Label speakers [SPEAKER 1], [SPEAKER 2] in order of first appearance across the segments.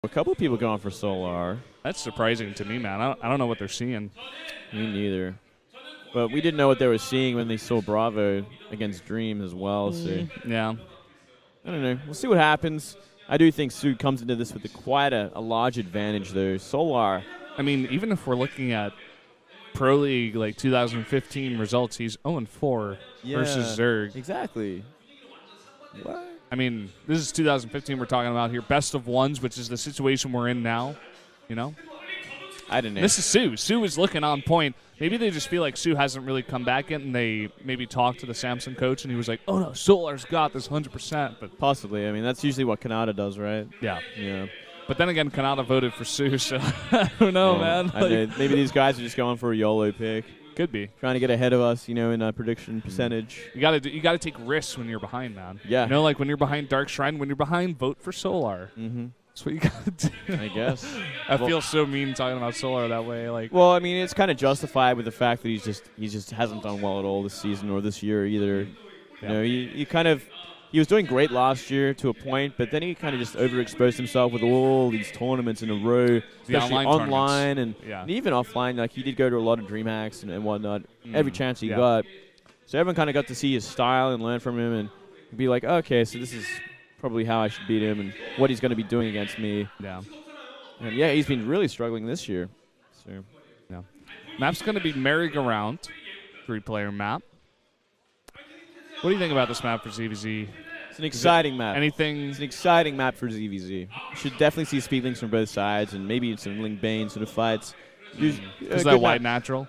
[SPEAKER 1] A couple of people going for soO.
[SPEAKER 2] That's surprising to me, man. I don't know what they're seeing.
[SPEAKER 1] Me neither. But we didn't know what they were seeing when they saw Bravo against Dream as well. So
[SPEAKER 2] Yeah.
[SPEAKER 1] I don't know. We'll see what happens. I do think soO comes into this with quite a large advantage, though. soO.
[SPEAKER 2] I mean, even if we're looking at Pro League like 2015 results, he's 0-4 versus Zerg.
[SPEAKER 1] Exactly. What?
[SPEAKER 2] I mean, this is 2015 we're talking about here. Best of ones, which is the situation we're in now. You know?
[SPEAKER 1] I didn't know.
[SPEAKER 2] This is soO. soO is looking on point. Maybe they just feel like soO hasn't really come back yet, and they maybe talked to the Samsung coach, and he was like, oh, no, soO's got this 100%. But
[SPEAKER 1] possibly. I mean, that's usually what Kanata does, right?
[SPEAKER 2] Yeah.
[SPEAKER 1] Yeah.
[SPEAKER 2] But then again, Kanata voted for soO, so I don't know, man.
[SPEAKER 1] I know. Maybe these guys are just going for a YOLO pick.
[SPEAKER 2] Could be.
[SPEAKER 1] Trying to get ahead of us, in a prediction percentage.
[SPEAKER 2] You gotta take risks when you're behind, man.
[SPEAKER 1] Yeah.
[SPEAKER 2] You know, like when you're behind Dark Shrine, when you're behind, vote for soO.
[SPEAKER 1] Mm-hmm.
[SPEAKER 2] That's what you gotta do.
[SPEAKER 1] I guess.
[SPEAKER 2] I feel so mean talking about soO that way. Like,
[SPEAKER 1] well, I mean, it's kind of justified with the fact that he just hasn't done well at all this season or this year either.
[SPEAKER 2] Yeah.
[SPEAKER 1] He was doing great last year to a point, but then he kind of just overexposed himself with all these tournaments in a row, especially online and even offline. Like, he did go to a lot of DreamHacks and whatnot, every chance he got. So everyone kind of got to see his style and learn from him and be like, okay, so this is probably how I should beat him and what he's going to be doing against me.
[SPEAKER 2] Yeah.
[SPEAKER 1] And, yeah, he's been really struggling this year. So,
[SPEAKER 2] yeah. Map's going to be merry-go-round, 3-player map. What do you think about this map for ZVZ?
[SPEAKER 1] It's an exciting map.
[SPEAKER 2] Anything?
[SPEAKER 1] It's an exciting map for ZVZ. You should definitely see speed links from both sides and maybe some Link Bane sort of fights.
[SPEAKER 2] Is that wide natural?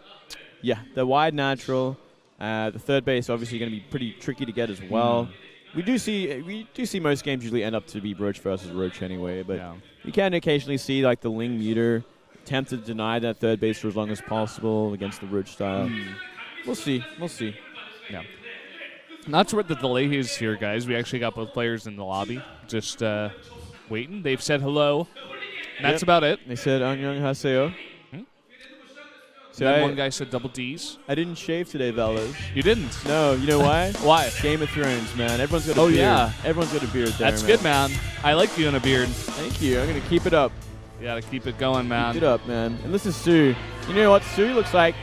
[SPEAKER 1] Yeah, the wide natural. The third base obviously going to be pretty tricky to get as well. We do see most games usually end up to be Roach versus Roach anyway, but you can occasionally see like the Ling Muter attempt to deny that third base for as long as possible against the Roach style. We'll see. We'll see.
[SPEAKER 2] Yeah. Not sure what the delay is here, guys. We actually got both players in the lobby, just waiting. They've said hello. And that's about it.
[SPEAKER 1] They said 안녕하세요.
[SPEAKER 2] So then one guy said double D's.
[SPEAKER 1] I didn't shave today, fellas.
[SPEAKER 2] You didn't?
[SPEAKER 1] No. You know why?
[SPEAKER 2] Why?
[SPEAKER 1] Game of Thrones, man. Everyone's got a beard.
[SPEAKER 2] Yeah.
[SPEAKER 1] Everyone's got a beard there,
[SPEAKER 2] That's good, man. I like you in a beard.
[SPEAKER 1] Thank you. I'm going to keep it up.
[SPEAKER 2] You got to keep it going, man.
[SPEAKER 1] Keep it up, man. And this is soO. You know what soO looks like?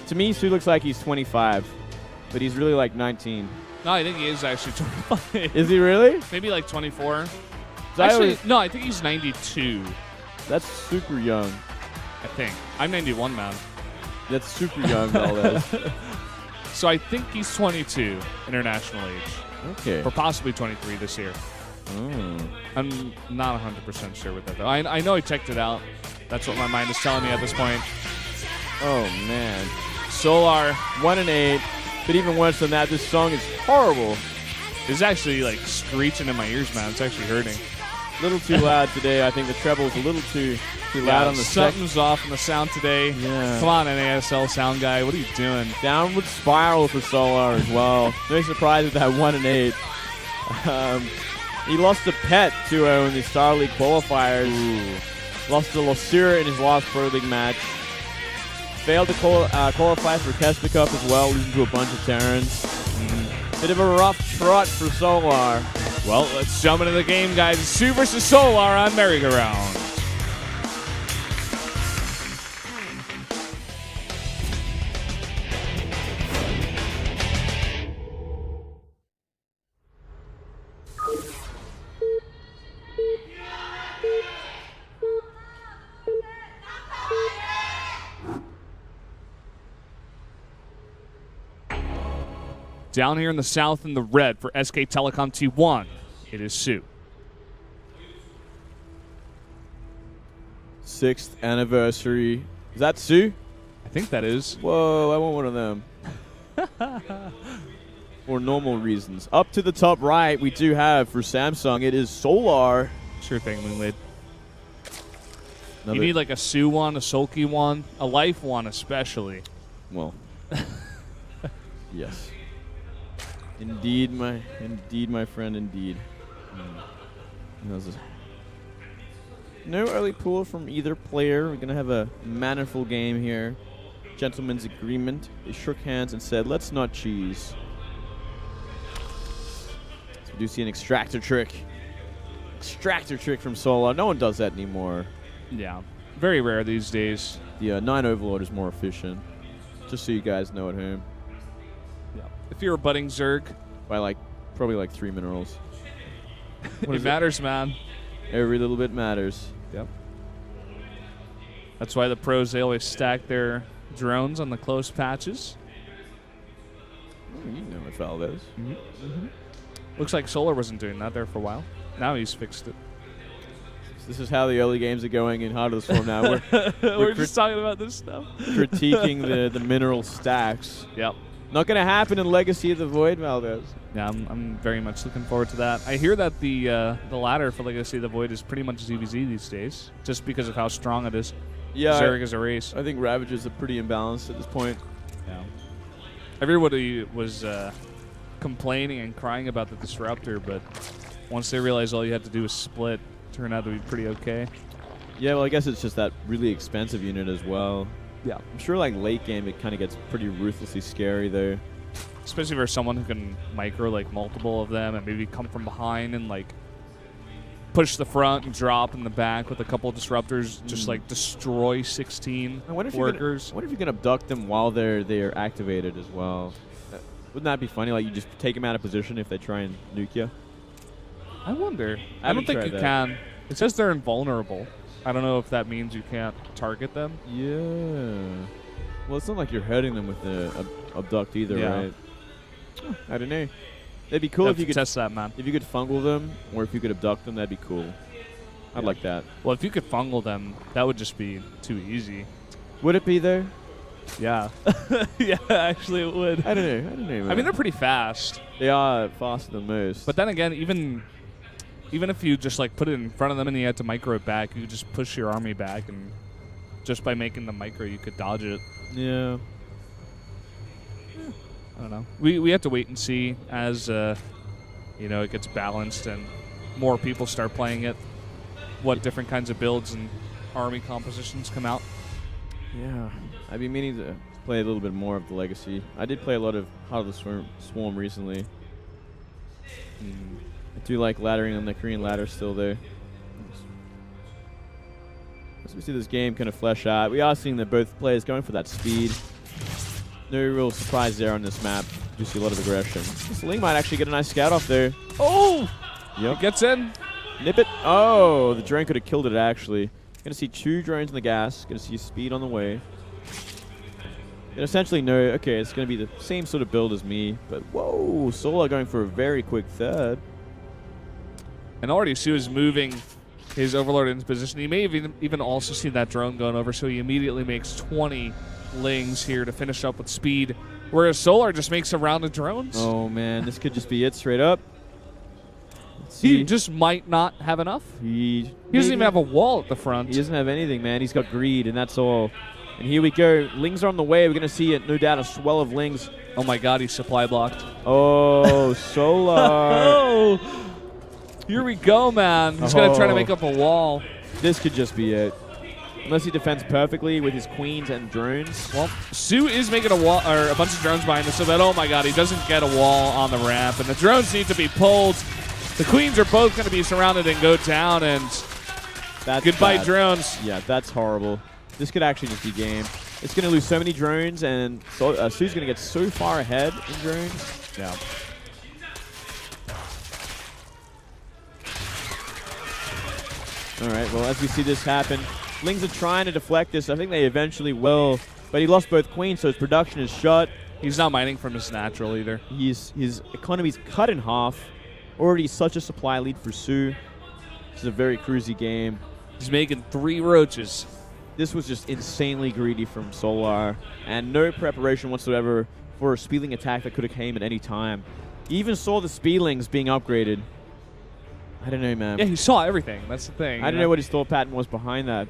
[SPEAKER 1] To me, soO looks like he's 25, but he's really like 19.
[SPEAKER 2] No, I think he is actually 25.
[SPEAKER 1] Is he really?
[SPEAKER 2] Maybe like 24.
[SPEAKER 1] Actually,
[SPEAKER 2] no, I think he's 92.
[SPEAKER 1] That's super young.
[SPEAKER 2] I think. I'm 91, man.
[SPEAKER 1] That's super young, Valdez.
[SPEAKER 2] So I think he's 22 international age.
[SPEAKER 1] Okay.
[SPEAKER 2] Or possibly 23 this year. I'm not 100% sure with that, though. I know I checked it out. That's what my mind is telling me at this point.
[SPEAKER 1] Oh, man.
[SPEAKER 2] soO
[SPEAKER 1] 1-8. But even worse than that, this song is horrible.
[SPEAKER 2] It's actually like screeching in my ears, man. It's actually hurting.
[SPEAKER 1] A little too loud today. I think the treble is a little too loud on the
[SPEAKER 2] something's off on the sound today.
[SPEAKER 1] Yeah.
[SPEAKER 2] Come on, NASL sound guy. What are you doing?
[SPEAKER 1] Downward spiral for soO as well. No surprise with that 1-8. He lost to Pet 2-0 in the Star League qualifiers. Lost to Losira in his last Pro League match. Failed to qualify for Kesper Cup as well, losing to a bunch of Terrans. Bit of a rough trot for soO.
[SPEAKER 2] Well, let's jump into the game, guys. soO versus soO on merry-go-round. Down here in the south in the red for SK Telecom T1, it is soO.
[SPEAKER 1] 6th anniversary. Is that soO?
[SPEAKER 2] I think that is.
[SPEAKER 1] Whoa, I want one of them. For normal reasons. Up to the top right, we do have for Samsung, it is soO.
[SPEAKER 2] Sure thing, Moonlid. You need like a soO one, a sulky one, a life one especially.
[SPEAKER 1] Well, yes. Indeed, my friend, indeed. No early pool from either player. We're going to have a mannerful game here. Gentleman's agreement. They shook hands and said, let's not cheese. So we do see an extractor trick. extractor trick from soO. No one does that anymore.
[SPEAKER 2] Yeah, very rare these days.
[SPEAKER 1] The 9 Overlord is more efficient. Just so you guys know at home.
[SPEAKER 2] Yeah. If you're a budding Zerg,
[SPEAKER 1] by probably 3 minerals.
[SPEAKER 2] It matters, man.
[SPEAKER 1] Every little bit matters.
[SPEAKER 2] Yep. That's why the pros, they always stack their drones on the close patches.
[SPEAKER 1] You know what Valdez.
[SPEAKER 2] Looks like soO wasn't doing that there for a while. Now he's fixed it.
[SPEAKER 1] This is how the early games are going in Heart of the Swarm now.
[SPEAKER 2] We're just talking about this stuff.
[SPEAKER 1] Critiquing the mineral stacks.
[SPEAKER 2] Yep.
[SPEAKER 1] Not going to happen in Legacy of the Void, Valdez.
[SPEAKER 2] Yeah, I'm very much looking forward to that. I hear that the ladder for Legacy of the Void is pretty much ZVZ these days, just because of how strong it is.
[SPEAKER 1] Yeah,
[SPEAKER 2] Zerg is a race.
[SPEAKER 1] I think Ravages are pretty imbalanced at this point.
[SPEAKER 2] Yeah. Everybody was complaining and crying about the Disruptor, but once they realized all you had to do was split, it turned out to be pretty okay.
[SPEAKER 1] Yeah, well, I guess it's just that really expensive unit as well.
[SPEAKER 2] Yeah.
[SPEAKER 1] I'm sure late game it kind of gets pretty ruthlessly scary though.
[SPEAKER 2] Especially for someone who can micro multiple of them and maybe come from behind and push the front and drop in the back with a couple of disruptors, just destroy 16 workers.
[SPEAKER 1] I wonder if you can abduct them while they're activated as well. Wouldn't that be funny? You just take them out of position if they try and nuke you.
[SPEAKER 2] I wonder. I don't think you can. It says they're invulnerable. I don't know if that means you can't target them.
[SPEAKER 1] Yeah. Well, it's not like you're hurting them with the abduct either, right? I don't know. That'd be cool if you could
[SPEAKER 2] test that, man.
[SPEAKER 1] If you could fungal them, or if you could abduct them, that'd be cool. I'd like that.
[SPEAKER 2] Well, if you could fungal them, that would just be too easy.
[SPEAKER 1] Would it be there?
[SPEAKER 2] Yeah. Yeah, actually it would.
[SPEAKER 1] I don't know. Man.
[SPEAKER 2] I mean, they're pretty fast.
[SPEAKER 1] They are faster than most.
[SPEAKER 2] But then again, even if you just put it in front of them and you had to micro it back, you could just push your army back, and just by making the micro, you could dodge it.
[SPEAKER 1] Yeah.
[SPEAKER 2] I don't know. We have to wait and see as it gets balanced and more people start playing it, what different kinds of builds and army compositions come out.
[SPEAKER 1] Yeah. I've been meaning to play a little bit more of the Legacy. I did play a lot of Heart of the Swarm recently. I do like laddering on the Korean ladder still there. As we see this game kind of flesh out, we are seeing that both players going for that speed. No real surprise there on this map. You see a lot of aggression. This Ling might actually get a nice scout off there.
[SPEAKER 2] Oh!
[SPEAKER 1] Yep.
[SPEAKER 2] It gets in.
[SPEAKER 1] Nip it. Oh, the drone could have killed it actually. Gonna see 2 drones in the gas. Gonna see speed on the way. And essentially know, okay, it's gonna be the same sort of build as me, but whoa, soO going for a very quick third.
[SPEAKER 2] And already soO is moving his Overlord into position. He may have even also seen that drone going over, so he immediately makes 20 Lings here to finish up with speed, whereas soO just makes a round of drones.
[SPEAKER 1] Oh man, this could just be it straight up.
[SPEAKER 2] He just might not have enough. He doesn't even have a wall at the front.
[SPEAKER 1] He doesn't have anything, man. He's got greed, and that's all. And here we go. Lings are on the way. We're going to see it, no doubt, a swell of Lings.
[SPEAKER 2] Oh my god, he's supply blocked.
[SPEAKER 1] Oh, Solar.
[SPEAKER 2] Oh, here we go, man. He's going to try to make up a wall.
[SPEAKER 1] This could just be it. Unless he defends perfectly with his queens and drones.
[SPEAKER 2] Well, soO is making a wall, or a bunch of drones behind us, so that, oh my god, he doesn't get a wall on the ramp. And the drones need to be pulled. The queens are both going to be surrounded and go down, and
[SPEAKER 1] that's
[SPEAKER 2] goodbye,
[SPEAKER 1] bad.
[SPEAKER 2] Drones.
[SPEAKER 1] Yeah, that's horrible. This could actually just be game. It's going to lose so many drones, and so's going to get so far ahead in drones.
[SPEAKER 2] Yeah.
[SPEAKER 1] All right, well, as we see this happen, Lings are trying to deflect this. I think they eventually will, but he lost both queens, so his production is shut.
[SPEAKER 2] He's not mining from his natural either.
[SPEAKER 1] His economy's cut in half. Already such a supply lead for soO. This is a very cruisy game.
[SPEAKER 2] He's making 3 roaches.
[SPEAKER 1] This was just insanely greedy from Solar, and no preparation whatsoever for a speedling attack that could have came at any time. He even saw the speedlings being upgraded. I don't know, man.
[SPEAKER 2] Yeah, he saw everything. That's the thing.
[SPEAKER 1] I don't know what his thought pattern was behind that.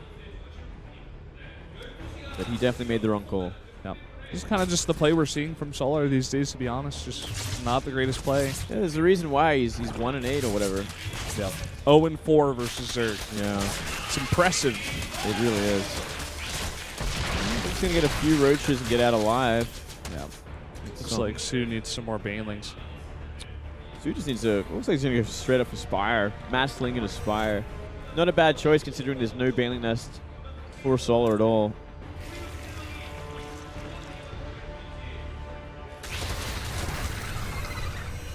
[SPEAKER 1] But he definitely made the wrong call.
[SPEAKER 2] Yep. This is kind of just the play we're seeing from Solar these days, to be honest. Just not the greatest play.
[SPEAKER 1] Yeah, there's a reason why he's 1-8 or whatever.
[SPEAKER 2] Yep. 0-4 versus Zerg.
[SPEAKER 1] Yeah.
[SPEAKER 2] It's impressive.
[SPEAKER 1] It really is. He's going to get a few roaches and get out alive.
[SPEAKER 2] Yeah. Looks like soO needs some more banelings.
[SPEAKER 1] soO just needs to, looks like he's going to go straight up for Spire. Mass Link into Spire. Not a bad choice considering there's no Baneling Nest for soO at all.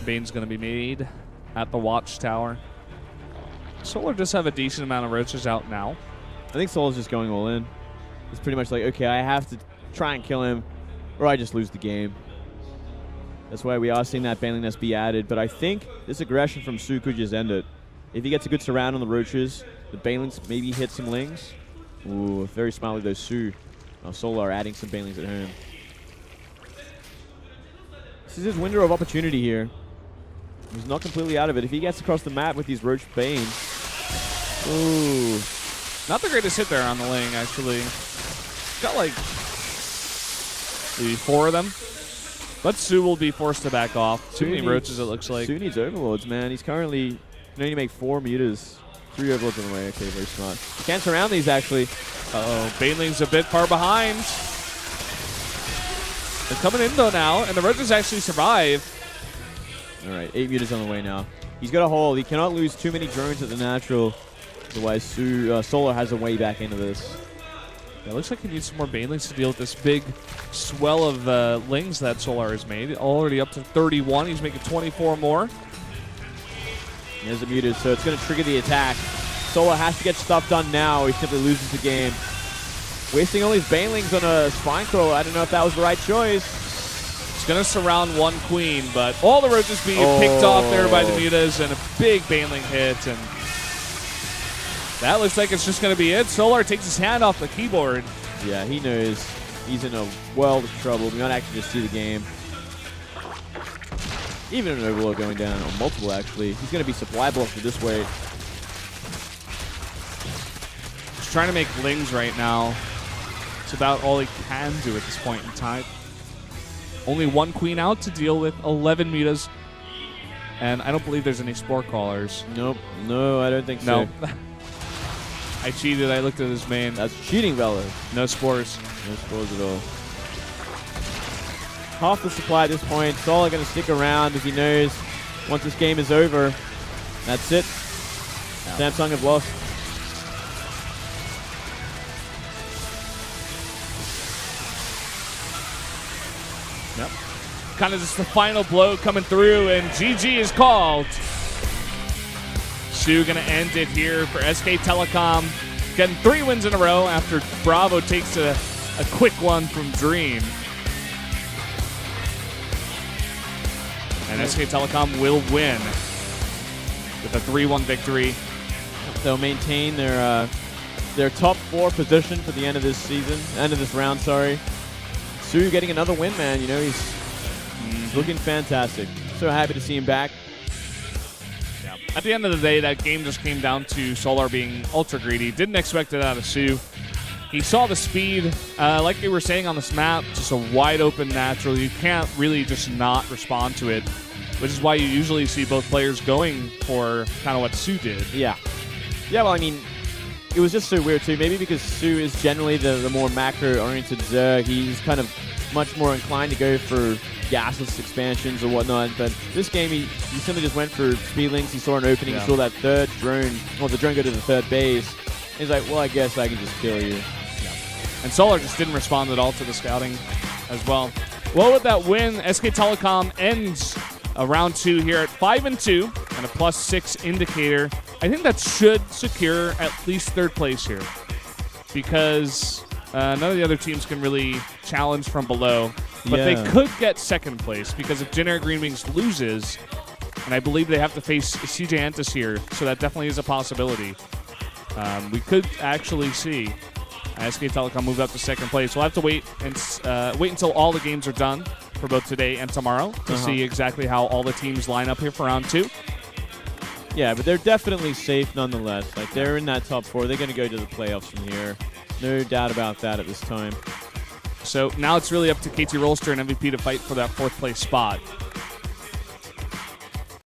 [SPEAKER 2] Bane's going to be made at the Watchtower. soO just have a decent amount of roaches out now.
[SPEAKER 1] I think soO's just going all in. It's pretty much like, okay, I have to try and kill him, or I just lose the game. That's why we are seeing that Baneling Nest be added. But I think this aggression from soO could just end it. If he gets a good surround on the roaches, the Banelings maybe hit some lings. Ooh, very smartly though, soO. Now soO are adding some Banelings at home. This is his window of opportunity here. He's not completely out of it. If he gets across the map with these Roach Banes. Ooh.
[SPEAKER 2] Not the greatest hit there on the Ling, actually. Got like maybe 4 of them. But soO will be forced to back off. Too many roaches, it looks like.
[SPEAKER 1] soO needs Overlords, man. He's currently can only make 4 mutas. 3 Overlords on the way. Okay, very smart. He can't surround these, actually.
[SPEAKER 2] Uh-oh. Baneling's a bit far behind. They're coming in, though, now. And the roaches actually survive.
[SPEAKER 1] All right, 8 mutas on the way now. He's got a hold. He cannot lose too many drones at the natural. Otherwise, soO has a way back into this.
[SPEAKER 2] Yeah, it looks like he needs some more Banelings to deal with this big swell of lings that soO has made. Already up to 31. He's making 24 more.
[SPEAKER 1] There's a muted, so it's going to trigger the attack. soO has to get stuff done now, or he simply loses the game. Wasting all these Banelings on a Spine Crawler. I don't know if that was the right choice.
[SPEAKER 2] It's going to surround one queen, but all the roaches being picked off there by the mutas, and a big Baneling hit, and that looks like it's just going to be it. soO takes his hand off the keyboard.
[SPEAKER 1] Yeah, he knows he's in a world of trouble. We might actually just see the game. Even an Overlord going down, or multiple actually. He's going to be supply blocked for this way.
[SPEAKER 2] He's trying to make lings right now. It's about all he can do at this point in time. Only 1 queen out to deal with 11 mutas. And I don't believe there's any spore crawlers.
[SPEAKER 1] Nope. No, I don't think so.
[SPEAKER 2] No. I cheated. I looked at his main.
[SPEAKER 1] That's cheating, Velo.
[SPEAKER 2] No spores.
[SPEAKER 1] No spores at all. Half the supply at this point. soO going to stick around as he knows once this game is over, that's it. Samsung have lost.
[SPEAKER 2] Yep. Kind of just the final blow coming through, and GG is called. soO going to end it here for SK Telecom. Getting 3 wins in a row after Bravo takes a quick one from Dream. And SK Telecom will win with a 3-1 victory.
[SPEAKER 1] They'll maintain their top 4 position for the end of this season, end of this round, sorry. soO getting another win, man. You know, he's looking fantastic. So happy to see him back.
[SPEAKER 2] Yeah. At the end of the day, that game just came down to soO being ultra greedy. Didn't expect it out of soO. He saw the speed, like they were saying on this map, just a wide open natural. You can't really just not respond to it, which is why you usually see both players going for kind of what soO did.
[SPEAKER 1] Yeah. Yeah, well, I mean, it was just so weird too. Maybe because soO is generally the more macro-oriented Zerg. He's kind of much more inclined to go for gasless expansions or whatnot. But this game, he simply just went for speed links. He saw an opening. He saw that third drone, or the drone go to the third base. He's like, well, I guess I can just kill you.
[SPEAKER 2] And soO just didn't respond at all to the scouting as well. Well, with that win, SK Telecom ends round 2 here at 5-2 and a +6 indicator. I think that should secure at least 3rd place here, because none of the other teams can really challenge from below. But they could get 2nd place, because if Generic Green Wings loses, and I believe they have to face CJ Entis here, so that definitely is a possibility. We could actually see SK Telecom move up to 2nd place. We'll have to wait until all the games are done for both today and tomorrow to see exactly how all the teams line up here for round 2.
[SPEAKER 1] Yeah, but they're definitely safe nonetheless. Like, they're in that top 4. They're going to go to the playoffs from here. No doubt about that at this time.
[SPEAKER 2] So now it's really up to KT Rolster and MVP to fight for that 4th place spot.